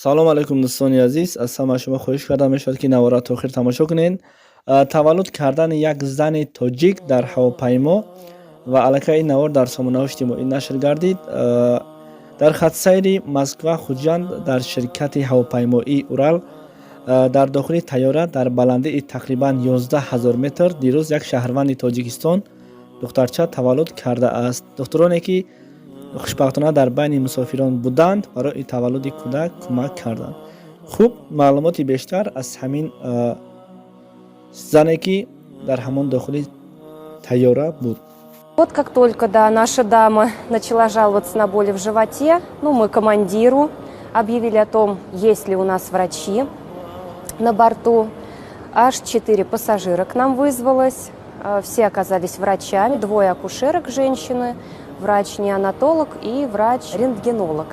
салом алайкум дӯстони азиз. Аз ҳама шумо хоҳиш карда мешавад, ки навора то охир тамошо кунед. Таваллуд кардани як зани тоҷик дар ҳавопаймо ва аллакай ин навор дар сомонаҳои иҷтимоӣ нашр гардид. Дар хатсайри Москва-Хуҷанд дар ширкати ҳавопаймоии Урал дар дохили тайёра дар баландии тақрибан 11000 метр дирӯз як шаҳрванди Тоҷикистон духтарча таваллуд кардааст. Духтуроне, ки хушбахтона дар байни мусофирон буданд, барои таваллуди кӯдак кӯмак карданд. Хуб, маълумоти бештар аз ҳамин зане, ки дар ҳамон дохили тайёра буд. Вот как только, да, наша дама начала жаловаться на боли в животе, мы командиру объявили о том, есть ли у нас врачи на борту. Аж 4 пассажира к нам вызвалось. Все оказались врачами, 2 акушерок женщины, врач-неонатолог и врач-рентгенолог.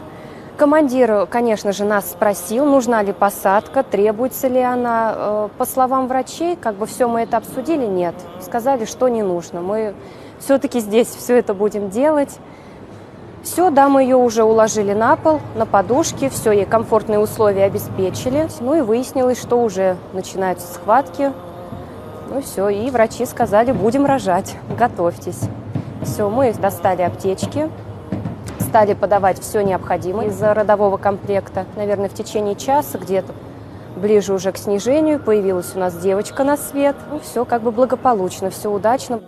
Командир, конечно же, нас спросил, нужна ли посадка, требуется ли она. По словам врачей, все мы это обсудили, нет. Сказали, что не нужно. Мы все-таки здесь все это будем делать. Все, да, мы ее уже уложили на пол, на подушки, все, ей комфортные условия обеспечили. И выяснилось, что уже начинаются схватки. Все, и врачи сказали, будем рожать, готовьтесь. Все, мы достали аптечки, стали подавать все необходимое из родового комплекта. Наверное, в течение часа, где-то ближе уже к снижению, появилась у нас девочка на свет. Все благополучно, все удачно.